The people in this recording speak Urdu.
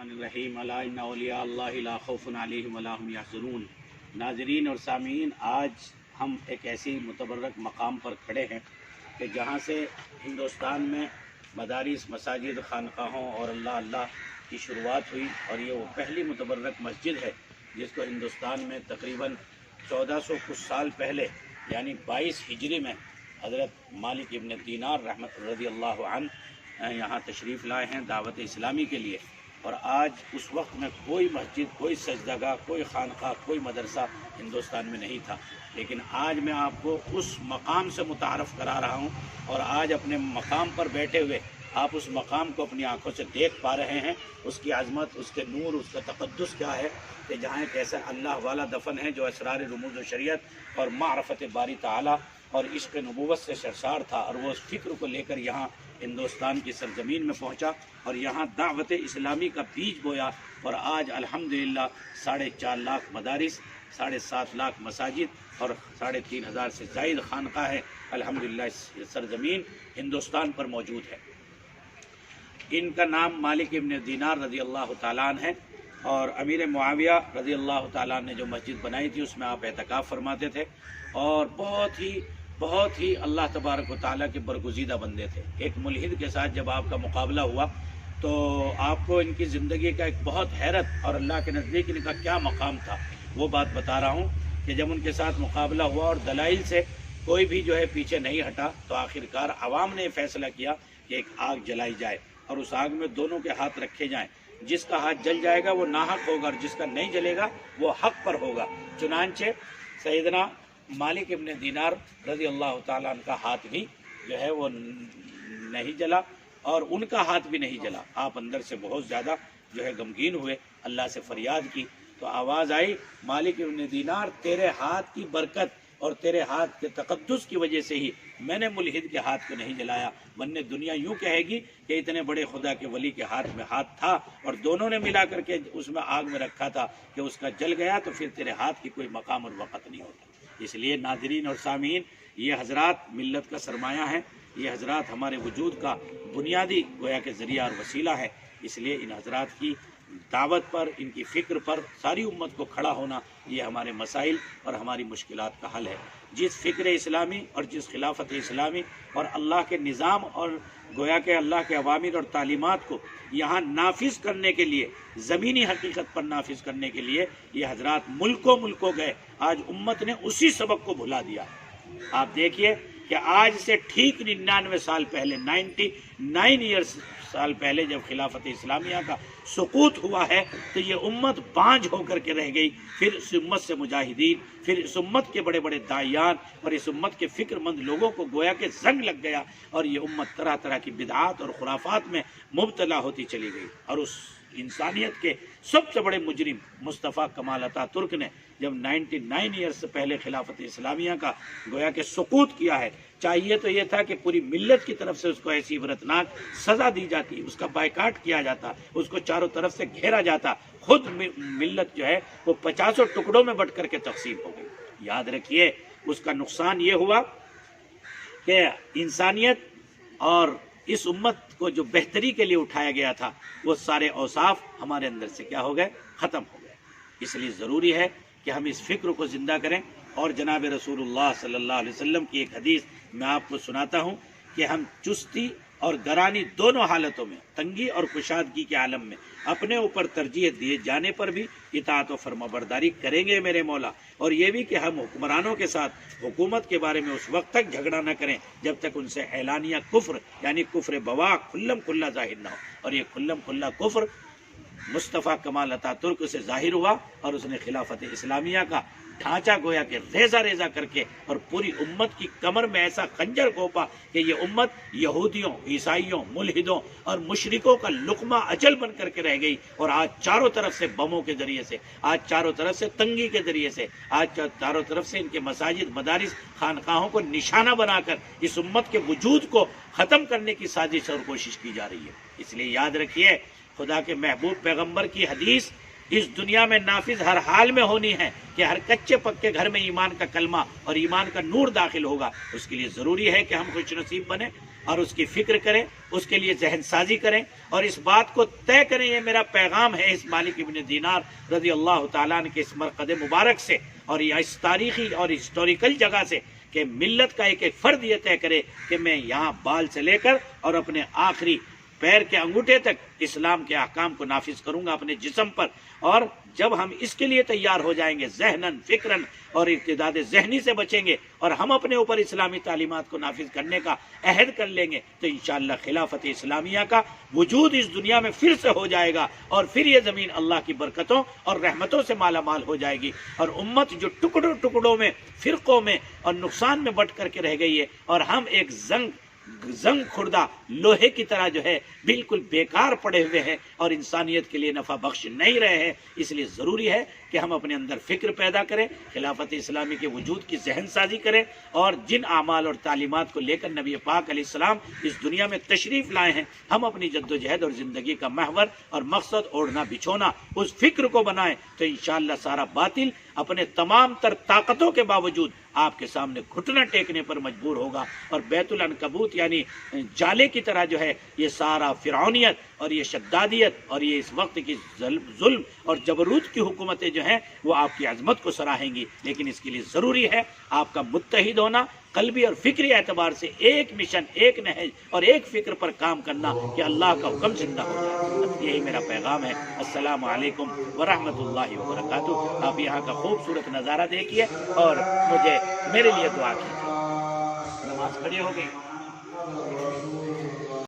الرحیم الا ان اولیاء اللہ لا خوف علیہم ولا هم یحزنون۔ ناظرین اور سامعین، آج ہم ایک ایسی متبرک مقام پر کھڑے ہیں کہ جہاں سے ہندوستان میں مدارس، مساجد، خانقاہوں اور اللہ کی شروعات ہوئی، اور یہ وہ پہلی متبرک مسجد ہے جس کو ہندوستان میں تقریباً 1400 کچھ سال پہلے یعنی 22 ہجری میں حضرت مالک ابن دینار رحمت رضی اللہ عنہ یہاں تشریف لائے ہیں دعوت اسلامی کے لیے۔ اور آج اس وقت میں کوئی مسجد، کوئی سجدہ، کوئی خانقاہ، کوئی مدرسہ ہندوستان میں نہیں تھا، لیکن آج میں آپ کو اس مقام سے متعارف کرا رہا ہوں، اور آج اپنے مقام پر بیٹھے ہوئے آپ اس مقام کو اپنی آنکھوں سے دیکھ پا رہے ہیں، اس کی عظمت، اس کے نور، اس کا تقدس کیا ہے، کہ جہاں ایک ایسا اللہ والا دفن ہے جو اسرار رموز و شریعت اور معرفت باری تعالی اور عشق نبوت سے سرشار تھا، اور وہ اس فکر کو لے کر یہاں ہندوستان کی سرزمین میں پہنچا اور یہاں دعوت اسلامی کا بیج بویا، اور آج الحمدللہ 4.5 لاکھ مدارس، 7.5 لاکھ مساجد اور 3,500 سے زائد خانقاہ ہے الحمدللہ اس سرزمین ہندوستان پر موجود ہے۔ ان کا نام مالک ابن دینار رضی اللہ تعالیٰ عنہ ہے، اور امیر معاویہ رضی اللہ تعالیٰ عنہ نے جو مسجد بنائی تھی اس میں آپ اعتکاف فرماتے تھے، اور بہت ہی اللہ تبارک و تعالیٰ کے برگزیدہ بندے تھے۔ ایک ملحد کے ساتھ جب آپ کا مقابلہ ہوا تو آپ کو ان کی زندگی کا ایک بہت حیرت اور اللہ کے نزدیک ان کا کیا مقام تھا وہ بات بتا رہا ہوں، کہ جب ان کے ساتھ مقابلہ ہوا اور دلائل سے کوئی بھی جو ہے پیچھے نہیں ہٹا، تو آخرکار عوام نے فیصلہ کیا کہ ایک آگ جلائی جائے، اور اس آگ میں دونوں کے ہاتھ رکھے جائیں، جس کا ہاتھ جل جائے گا وہ ناحق ہوگا، اور جس کا نہیں جلے گا وہ حق پر ہوگا۔ چنانچہ سیدنا مالک ابن دینار رضی اللہ تعالیٰ عنہ کا ہاتھ بھی جو ہے وہ نہیں جلا، اور ان کا ہاتھ بھی نہیں جلا۔ آپ اندر سے بہت زیادہ جو ہے غمگین ہوئے، اللہ سے فریاد کی، تو آواز آئی، مالک ابن دینار تیرے ہاتھ کی برکت اور تیرے ہاتھ کے تقدس کی وجہ سے ہی میں نے ملحد کے ہاتھ کو نہیں جلایا، ورنہ دنیا یوں کہے گی کہ اتنے بڑے خدا کے ولی کے ہاتھ میں ہاتھ تھا اور دونوں نے ملا کر کے اس میں آگ میں رکھا تھا کہ اس کا جل گیا، تو پھر تیرے ہاتھ کی کوئی مقام اور وقت نہیں ہوتا۔ اس لیے ناظرین اور سامعین، یہ حضرات ملت کا سرمایہ ہیں، یہ حضرات ہمارے وجود کا بنیادی گویا کے ذریعہ اور وسیلہ ہے، اس لیے ان حضرات کی دعوت پر، ان کی فکر پر ساری امت کو کھڑا ہونا، یہ ہمارے مسائل اور ہماری مشکلات کا حل ہے۔ جس فکر اسلامی اور جس خلافت اسلامی اور اللہ کے نظام اور گویا کہ اللہ کے اوامر اور تعلیمات کو یہاں نافذ کرنے کے لیے، زمینی حقیقت پر نافذ کرنے کے لیے یہ حضرات ملکوں گئے، آج امت نے اسی سبق کو بھلا دیا۔ آپ دیکھیے کہ آج سے ٹھیک 99 سال پہلے، 99 سال پہلے جب خلافت اسلامیہ کا سقوط ہوا ہے، تو یہ امت بانجھ ہو کر کے رہ گئی، پھر اس امت سے مجاہدین، پھر اس امت کے بڑے بڑے داعیان اور اس امت کے فکر مند لوگوں کو گویا کہ زنگ لگ گیا، اور یہ امت طرح طرح کی بدعات اور خرافات میں مبتلا ہوتی چلی گئی۔ اور اس انسانیت کے سب سے بڑے مجرم مصطفیٰ کمال عطا ترک نے جب 99 سے پہلے خلافت اسلامیہ کا گویا کہ سقوط کیا ہے، چاہیے تو یہ تھا کہ پوری ملت کی طرف سے اس کو ایسی عبرتناک سزا دی جاتی، اس کا بائیکاٹ کیا جاتا، اس کو چاروں طرف سے گھیرا جاتا، خود ملت جو ہے وہ 50 ٹکڑوں میں بٹ کر کے تقسیم ہو گئی۔ یاد رکھیے اس کا نقصان یہ ہوا کہ انسانیت اور اس امت کو جو بہتری کے لیے اٹھایا گیا تھا، وہ سارے اوصاف ہمارے اندر سے کیا ہو گئے، ختم ہو گئے۔ اس لیے ضروری ہے کہ ہم اس فکر کو زندہ کریں، اور جناب رسول اللہ صلی اللہ علیہ وسلم کی ایک حدیث میں آپ کو سناتا ہوں کہ ہم چستی اور گرانی دونوں حالتوں میں، تنگی اور کشادگی کے عالم میں اپنے اوپر ترجیح دیے جانے پر بھی اطاعت و فرمانبرداری کریں گے میرے مولا، اور یہ بھی کہ ہم حکمرانوں کے ساتھ حکومت کے بارے میں اس وقت تک جھگڑا نہ کریں جب تک ان سے اعلانیہ کفر یعنی کفر بواح کھلم کھلا ظاہر نہ ہو، اور یہ کھلم کھلا کفر مصطفیٰ کمال عطا ترک سے ظاہر ہوا، اور اس نے خلافت اسلامیہ کا ڈھانچہ گویا کہ ریزہ کر کے اور پوری امت کی کمر میں ایسا خنجر گھونپا کہ یہ امت یہودیوں، عیسائیوں، ملحدوں اور مشرکوں کا لقمہ اجل بن کر کے رہ گئی، اور آج چاروں طرف سے بموں کے ذریعے سے، آج چاروں طرف سے تنگی کے ذریعے سے، آج چاروں طرف سے ان کے مساجد، مدارس، خانقاہوں کو نشانہ بنا کر اس امت کے وجود کو ختم کرنے کی سازش اور کوشش کی جا رہی ہے۔ اس لیے یاد رکھیے خدا کے محبوب پیغمبر کی حدیث اس دنیا میں نافذ ہر حال میں ہونی ہے کہ ہر کچے پکے گھر میں ایمان کا کلمہ اور ایمان کا نور داخل ہوگا۔ اس کے لیے ضروری ہے کہ ہم خوش نصیب بنیں، اور اس کی فکر کریں، اس کے لیے ذہن سازی کریں اور اس بات کو طے کریں۔ یہ میرا پیغام ہے اس مالک ابن دینار رضی اللہ تعالیٰ عنہ کے اس مرقد مبارک سے اور اس تاریخی اور ہسٹوریکل جگہ سے کہ ملت کا ایک ایک فرد یہ طے کرے کہ میں یہاں بال سے لے کر اور اپنے آخری پیر کے انگوٹھے تک اسلام کے احکام کو نافذ کروں گا اپنے جسم پر۔ اور جب ہم اس کے لیے تیار ہو جائیں گے، ذہناً، فکراً اور ارتداد ذہنی سے بچیں گے اور ہم اپنے اوپر اسلامی تعلیمات کو نافذ کرنے کا عہد کر لیں گے تو انشاءاللہ خلافت اسلامیہ کا وجود اس دنیا میں پھر سے ہو جائے گا اور پھر یہ زمین اللہ کی برکتوں اور رحمتوں سے مالا مال ہو جائے گی، اور امت جو ٹکڑوں ٹکڑوں میں، فرقوں میں اور نقصان میں بٹ کر کے رہ گئی ہے اور ہم ایک زنگ خوردہ لوہے کی طرح جو ہے بالکل بیکار پڑے ہوئے ہیں اور انسانیت کے لیے نفع بخش نہیں رہے ہیں، اس لیے ضروری ہے کہ ہم اپنے اندر فکر پیدا کریں، خلافت اسلامی کے وجود کی ذہن سازی کریں اور جن اعمال اور تعلیمات کو لے کر نبی پاک علیہ السلام اس دنیا میں تشریف لائے ہیں، ہم اپنی جد و جہد اور زندگی کا محور اور مقصد اوڑھنا بچھونا اس فکر کو بنائیں تو انشاءاللہ سارا باطل اپنے تمام تر طاقتوں کے باوجود آپ کے سامنے گھٹنا ٹیکنے پر مجبور ہوگا اور بیت العنکبوت یعنی جالے کی طرح جو ہے یہ سارا فرعونیت اور یہ شدادیت اور یہ اس وقت کی ظلم اور جبروت کی حکومتیں جو ہیں وہ آپ کی عظمت کو سراہیں گی، لیکن اس کے لیے ضروری ہے آپ کا متحد ہونا، قلبی اور فکری اعتبار سے ایک مشن، ایک نہج اور ایک فکر پر کام کرنا کہ اللہ کا حکم زندہ ہو جائے۔ یہی میرا پیغام ہے۔ السلام علیکم ورحمۃ اللہ وبرکاتہ۔ آپ یہاں کا خوبصورت نظارہ دیکھیے اور میرے لیے دعا کیجیے۔ نماز کھڑی ہو گئی۔